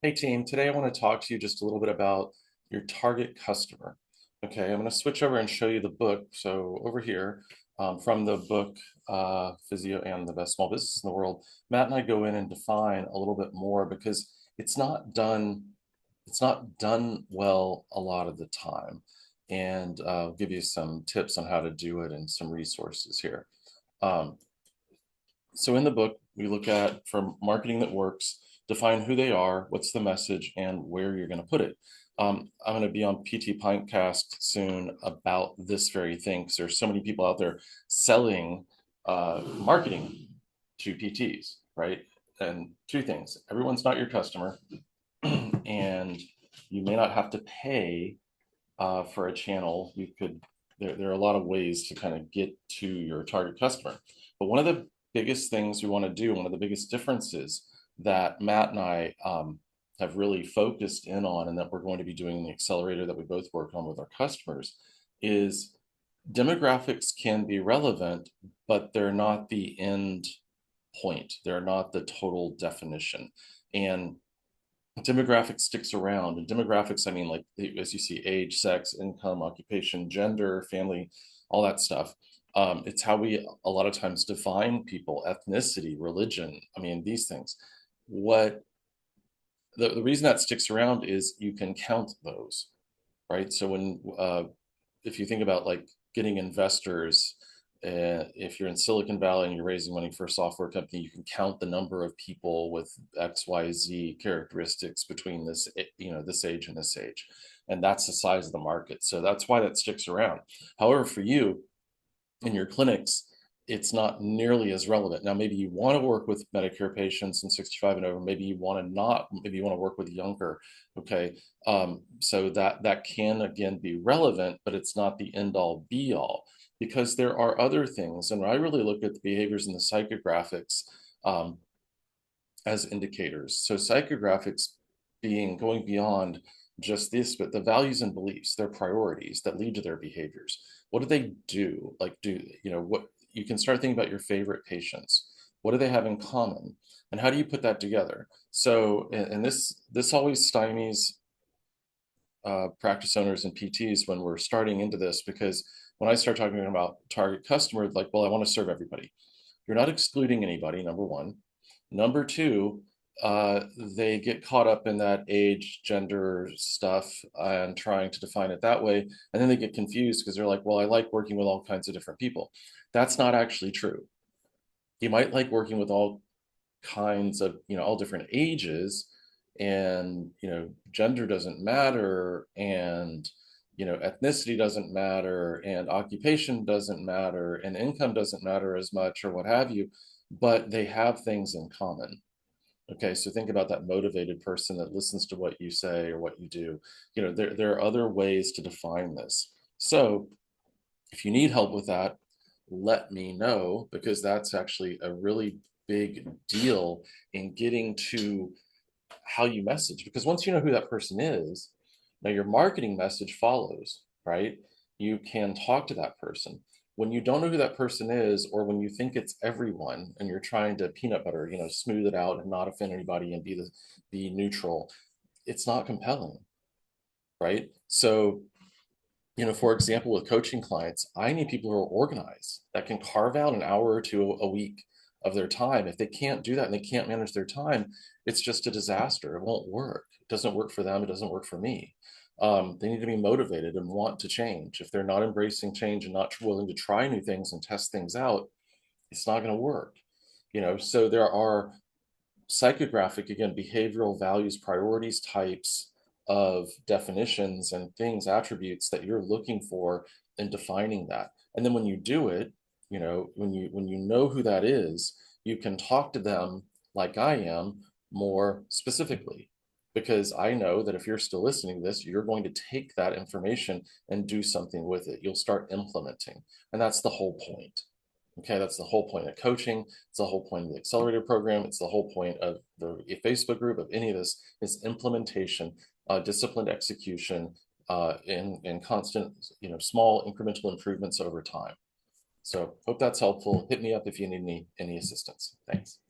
Hey team, today I want to talk to you just a little bit about your target customer. Okay, I'm going to switch over and show you the book. So over here, from the book Physio and the Best Small Business in the World, Matt and I go in and define a little bit more because it's not done well a lot of the time. And I'll give you some tips on how to do it and some resources here. Um, so in the book, we look at for marketing that works, define who they are, what's the message, and where you're going to put it. I'm going to be on PT Pintcast soon about this very thing because there's so many people out there selling marketing to PTs, right? And two things: everyone's not your customer, and you may not have to pay for a channel. You could there are a lot of ways to kind of get to your target customer. But one of the biggest things we want to do, one of the biggest differences that Matt and I have really focused in on, and that we're going to be doing in the accelerator that we both work on with our customers, is demographics can be relevant, but they're not the end point. They're not the total definition. And demographics sticks around. And demographics, I mean, like as you see, age, sex, income, occupation, gender, family, all that stuff. It's how we a lot of times define people: ethnicity, religion. I mean, these things. What the reason that sticks around is you can count those, right? So when if you think about like getting investors, if you're in Silicon Valley and you're raising money for a software company, you can count the number of people with XYZ characteristics between this, this age and this age. And that's the size of the market. So that's why that sticks around. However, for you in your clinics, it's not nearly as relevant. Now, maybe you want to work with Medicare patients and 65 and over. Maybe you want to not. Maybe you want to work with younger. Okay, so that can again be relevant, but it's not the end all be all because there are other things. And I really look at the behaviors and the psychographics um, as indicators. So psychographics being going beyond just this, but the values and beliefs, their priorities that lead to their behaviors. What do they do? Like, what you can start thinking about your favorite patients. What do they have in common? And how do you put that together? So, and this always stymies practice owners and PTs when we're starting into this, because when I start talking about target customer, like, well, I want to serve everybody. You're not excluding anybody, number one. Number two, they get caught up in that age, gender stuff and trying to define it that way. And then they get confused because they're like, well, I like working with all kinds of different people. That's not actually true. You might like working with all kinds of, all different ages, and, gender doesn't matter, and, ethnicity doesn't matter, and occupation doesn't matter, and income doesn't matter as much, or what have you, but they have things in common. Okay, so think about that motivated person that listens to what you say or what you do. There are other ways to define this. So if you need help with that, let me know, because that's actually a really big deal in getting to how you message. Because once you know who that person is, now your marketing message follows, right? You can talk to that person. When you don't know who that person is, or when you think it's everyone and you're trying to peanut butter, smooth it out and not offend anybody and be neutral, it's not compelling, right? So for example, with coaching clients, I need people who are organized, that can carve out an hour or two a week of their time. If they can't do that and they can't manage their time, it's just a disaster. It won't work. It doesn't work for them. It doesn't work for me. They need to be motivated and want to change. If they're not embracing change and not willing to try new things and test things out, it's not going to work. So there are psychographic, again, behavioral values, priorities types of definitions and things, attributes that you're looking for in defining that. And then when you do it, when you know who that is, you can talk to them like I am more specifically. Because I know that if you're still listening to this, you're going to take that information and do something with it. You'll start implementing. And that's the whole point. Okay, that's the whole point of coaching. It's the whole point of the accelerator program. It's the whole point of the Facebook group, of any of this, is implementation, disciplined execution, in constant, small incremental improvements over time. So hope that's helpful. Hit me up if you need any assistance. Thanks.